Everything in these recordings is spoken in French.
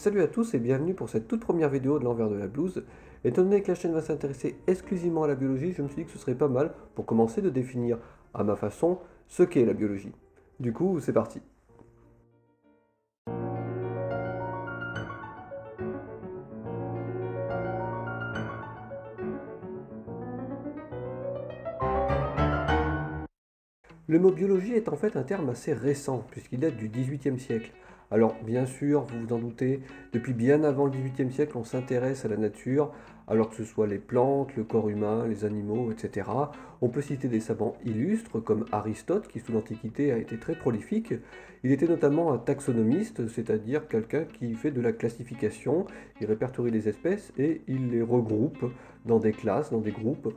Salut à tous et bienvenue pour cette toute première vidéo de l'envers de la blouse. Étant donné que la chaîne va s'intéresser exclusivement à la biologie, je me suis dit que ce serait pas mal pour commencer de définir à ma façon ce qu'est la biologie. Du coup, c'est parti. Le mot biologie est en fait un terme assez récent, puisqu'il date du XVIIIe siècle. Alors, bien sûr, vous vous en doutez, depuis bien avant le XVIIIe siècle, on s'intéresse à la nature, alors que ce soit les plantes, le corps humain, les animaux, etc. On peut citer des savants illustres, comme Aristote, qui sous l'Antiquité a été très prolifique. Il était notamment un taxonomiste, c'est-à-dire quelqu'un qui fait de la classification, il répertorie les espèces et il les regroupe dans des classes, dans des groupes,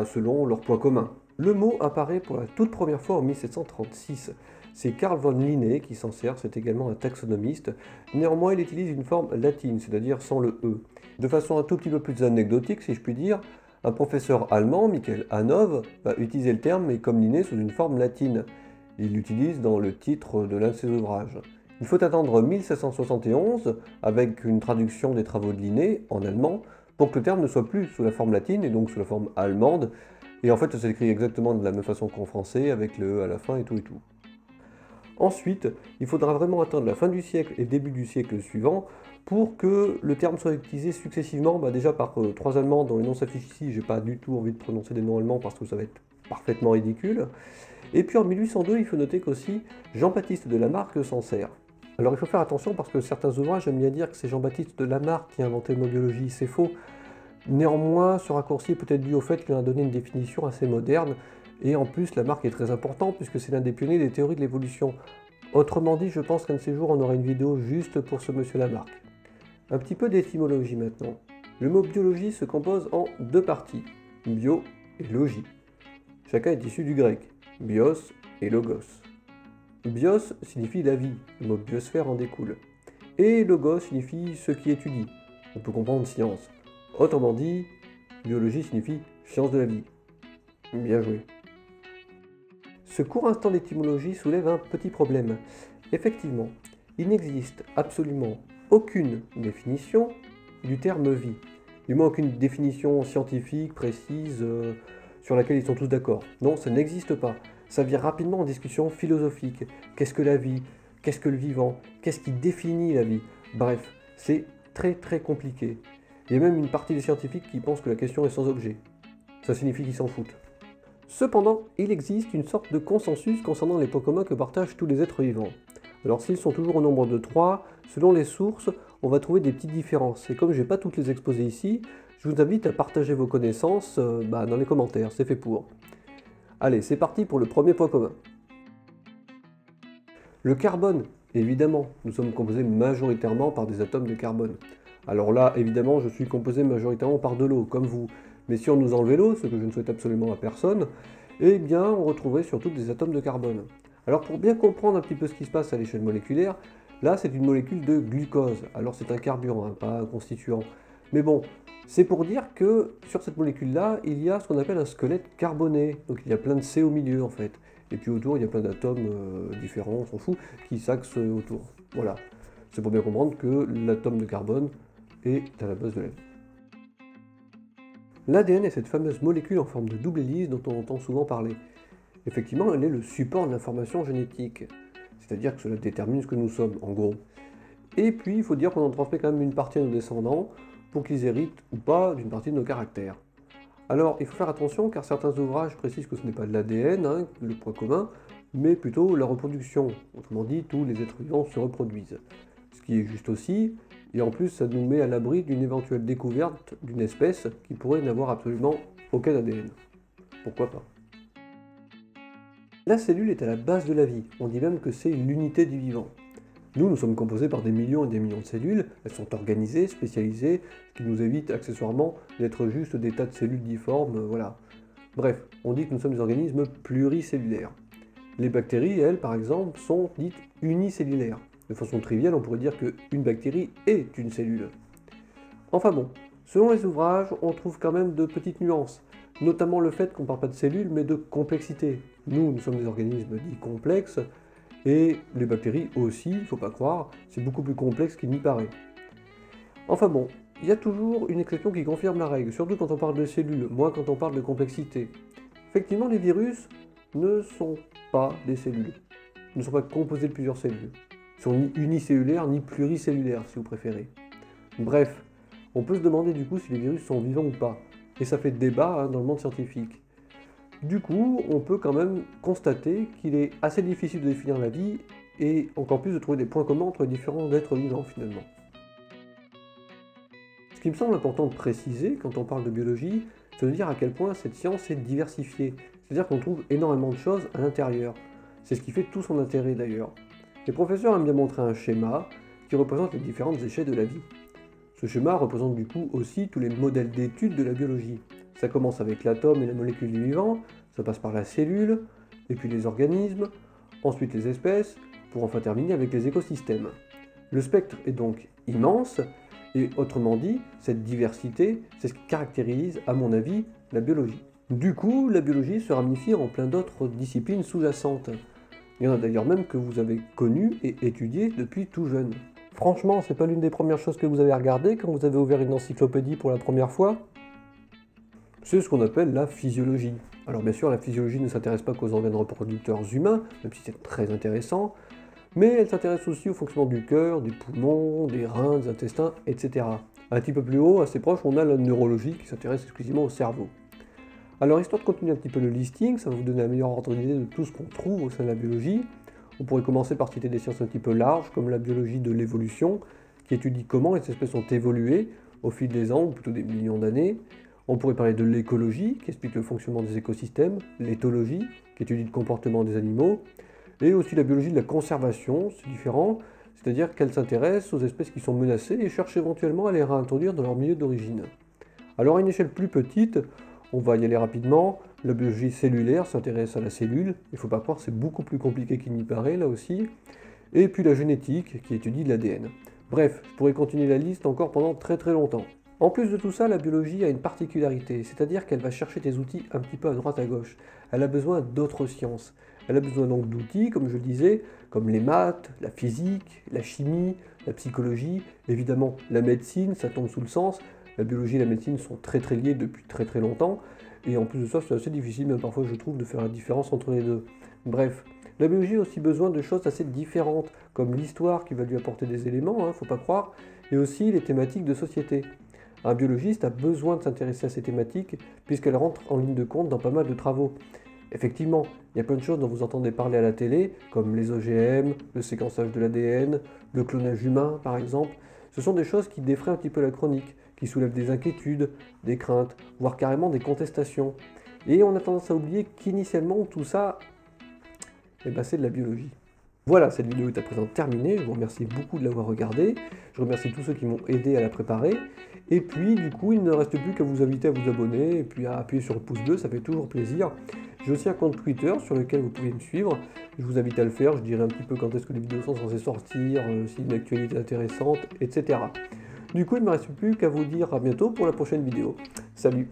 selon leurs points communs. Le mot apparaît pour la toute première fois en 1736. C'est Carl von Linné qui s'en sert, c'est également un taxonomiste. Néanmoins, il utilise une forme latine, c'est-à-dire sans le E. De façon un tout petit peu plus anecdotique, si je puis dire, un professeur allemand, Michael Hanov, va utiliser le terme, mais comme Linné, sous une forme latine. Il l'utilise dans le titre de l'un de ses ouvrages. Il faut attendre 1771, avec une traduction des travaux de Linné en allemand, pour que le terme ne soit plus sous la forme latine, et donc sous la forme allemande. Et en fait, ça s'écrit exactement de la même façon qu'en français, avec le E à la fin et tout et tout. Ensuite, il faudra vraiment attendre la fin du siècle et début du siècle suivant pour que le terme soit utilisé successivement, déjà par trois Allemands dont les noms s'affichent ici. J'ai pas du tout envie de prononcer des noms allemands parce que ça va être parfaitement ridicule. Et puis en 1802, il faut noter qu'aussi Jean-Baptiste de Lamarck s'en sert. Alors il faut faire attention parce que certains ouvrages aiment bien dire que c'est Jean-Baptiste de Lamarck qui a inventé le mot biologie, c'est faux. Néanmoins, ce raccourci est peut-être dû au fait qu'il a donné une définition assez moderne, et en plus Lamarck est très important puisque c'est l'un des pionniers des théories de l'évolution. Autrement dit, je pense qu'un de ces jours on aura une vidéo juste pour ce monsieur Lamarck. Un petit peu d'étymologie maintenant. Le mot biologie se compose en deux parties, bio et logie. Chacun est issu du grec, bios et logos. Bios signifie la vie, le mot biosphère en découle. Et logos signifie ce qui étudie, on peut comprendre science. Autrement dit, biologie signifie science de la vie. Bien joué. Ce court instant d'étymologie soulève un petit problème. Effectivement, il n'existe absolument aucune définition du terme vie. Du moins aucune définition scientifique, précise, sur laquelle ils sont tous d'accord. Non, ça n'existe pas. Ça vient rapidement en discussion philosophique. Qu'est-ce que la vie? Qu'est-ce que le vivant? Qu'est-ce qui définit la vie? Bref, c'est très très compliqué. Il y a même une partie des scientifiques qui pensent que la question est sans objet. Ça signifie qu'ils s'en foutent. Cependant, il existe une sorte de consensus concernant les points communs que partagent tous les êtres vivants. Alors s'ils sont toujours au nombre de 3, selon les sources, on va trouver des petites différences. Et comme je ne vais pas toutes les exposer ici, je vous invite à partager vos connaissances dans les commentaires, c'est fait pour. Allez, c'est parti pour le premier point commun. Le carbone, évidemment, nous sommes composés majoritairement par des atomes de carbone. Alors là, évidemment, je suis composé majoritairement par de l'eau, comme vous. Mais si on nous enlevait l'eau, ce que je ne souhaite absolument à personne, eh bien, on retrouverait surtout des atomes de carbone. Alors pour bien comprendre un petit peu ce qui se passe à l'échelle moléculaire, là, c'est une molécule de glucose. Alors c'est un carburant, pas un constituant. Mais bon, c'est pour dire que sur cette molécule-là, il y a ce qu'on appelle un squelette carboné. Donc il y a plein de C au milieu, en fait. Et puis autour, il y a plein d'atomes différents, on s'en fout, qui s'axent autour. Voilà. C'est pour bien comprendre que l'atome de carbone est à la base de la vie. L'ADN est cette fameuse molécule en forme de double hélice dont on entend souvent parler. Effectivement, elle est le support de l'information génétique, c'est-à-dire que cela détermine ce que nous sommes, en gros. Et puis, il faut dire qu'on en transmet quand même une partie à nos descendants pour qu'ils héritent ou pas d'une partie de nos caractères. Alors, il faut faire attention car certains ouvrages précisent que ce n'est pas de l'ADN, le point commun, mais plutôt la reproduction. Autrement dit, tous les êtres vivants se reproduisent. Ce qui est juste aussi, et en plus ça nous met à l'abri d'une éventuelle découverte d'une espèce qui pourrait n'avoir absolument aucun ADN. Pourquoi pas? La cellule est à la base de la vie, on dit même que c'est l'unité du vivant. Nous sommes composés par des millions et des millions de cellules, elles sont organisées, spécialisées, ce qui nous évite accessoirement d'être juste des tas de cellules difformes, voilà. Bref, on dit que nous sommes des organismes pluricellulaires. Les bactéries, elles, par exemple, sont dites unicellulaires. De façon triviale, on pourrait dire qu'une bactérie est une cellule. Enfin bon, selon les ouvrages, on trouve quand même de petites nuances, notamment le fait qu'on ne parle pas de cellules, mais de complexité. Nous sommes des organismes dits complexes, et les bactéries aussi, il ne faut pas croire, c'est beaucoup plus complexe qu'il n'y paraît. Enfin bon, il y a toujours une exception qui confirme la règle, surtout quand on parle de cellules, moins quand on parle de complexité. Effectivement, les virus ne sont pas des cellules, ne sont pas composés de plusieurs cellules. Ils sont ni unicellulaires ni pluricellulaires, si vous préférez. Bref, on peut se demander du coup si les virus sont vivants ou pas, et ça fait débat dans le monde scientifique. Du coup, on peut quand même constater qu'il est assez difficile de définir la vie, et encore plus de trouver des points communs entre les différents êtres vivants finalement. Ce qui me semble important de préciser quand on parle de biologie, c'est de dire à quel point cette science est diversifiée, c'est-à-dire qu'on trouve énormément de choses à l'intérieur. C'est ce qui fait tout son intérêt d'ailleurs. Les professeurs aiment bien montrer un schéma qui représente les différentes échelles de la vie. Ce schéma représente du coup aussi tous les modèles d'études de la biologie. Ça commence avec l'atome et la molécule du vivant, ça passe par la cellule, et puis les organismes, ensuite les espèces, pour enfin terminer avec les écosystèmes. Le spectre est donc immense, et autrement dit, cette diversité, c'est ce qui caractérise, à mon avis, la biologie. Du coup, la biologie se ramifie en plein d'autres disciplines sous-jacentes. Il y en a d'ailleurs même que vous avez connues et étudiées depuis tout jeune. Franchement, c'est pas l'une des premières choses que vous avez regardées quand vous avez ouvert une encyclopédie pour la première fois? C'est ce qu'on appelle la physiologie. Alors bien sûr, la physiologie ne s'intéresse pas qu'aux organes reproducteurs humains, même si c'est très intéressant, mais elle s'intéresse aussi au fonctionnement du cœur, des poumons, des reins, des intestins, etc. Un petit peu plus haut, assez proche, on a la neurologie qui s'intéresse exclusivement au cerveau. Alors histoire de continuer un petit peu le listing, ça va vous donner un meilleur ordre d'idée de tout ce qu'on trouve au sein de la biologie. On pourrait commencer par citer des sciences un petit peu larges, comme la biologie de l'évolution, qui étudie comment les espèces ont évolué au fil des ans, ou plutôt des millions d'années. On pourrait parler de l'écologie, qui explique le fonctionnement des écosystèmes, l'éthologie, qui étudie le comportement des animaux, et aussi la biologie de la conservation, c'est différent, c'est-à-dire qu'elle s'intéresse aux espèces qui sont menacées et cherche éventuellement à les réintroduire dans leur milieu d'origine. Alors à une échelle plus petite, on va y aller rapidement, la biologie cellulaire s'intéresse à la cellule, il ne faut pas croire, c'est beaucoup plus compliqué qu'il n'y paraît là aussi, et puis la génétique qui étudie l'ADN. Bref, je pourrais continuer la liste encore pendant très très longtemps. En plus de tout ça, la biologie a une particularité, c'est-à-dire qu'elle va chercher des outils un petit peu à droite à gauche. Elle a besoin d'autres sciences. Elle a besoin donc d'outils, comme je le disais, comme les maths, la physique, la chimie, la psychologie, évidemment la médecine, ça tombe sous le sens. La biologie et la médecine sont très très liées depuis très très longtemps, et en plus de ça, c'est assez difficile, même parfois je trouve, de faire la différence entre les deux. Bref, la biologie a aussi besoin de choses assez différentes, comme l'histoire qui va lui apporter des éléments, faut pas croire, et aussi les thématiques de société. Un biologiste a besoin de s'intéresser à ces thématiques puisqu'elles rentrent en ligne de compte dans pas mal de travaux. Effectivement, il y a plein de choses dont vous entendez parler à la télé, comme les OGM, le séquençage de l'ADN, le clonage humain par exemple. Ce sont des choses qui défraient un petit peu la chronique, qui soulèvent des inquiétudes, des craintes, voire carrément des contestations. Et on a tendance à oublier qu'initialement tout ça, c'est de la biologie. Voilà, cette vidéo est à présent terminée, je vous remercie beaucoup de l'avoir regardée, je remercie tous ceux qui m'ont aidé à la préparer, et puis du coup il ne reste plus qu'à vous inviter à vous abonner, et puis à appuyer sur le pouce bleu, ça fait toujours plaisir. J'ai aussi un compte Twitter sur lequel vous pouvez me suivre, je vous invite à le faire, je dirai un petit peu quand est-ce que les vidéos sont censées sortir, s'il y a une actualité intéressante, etc. Du coup il ne me reste plus qu'à vous dire à bientôt pour la prochaine vidéo. Salut!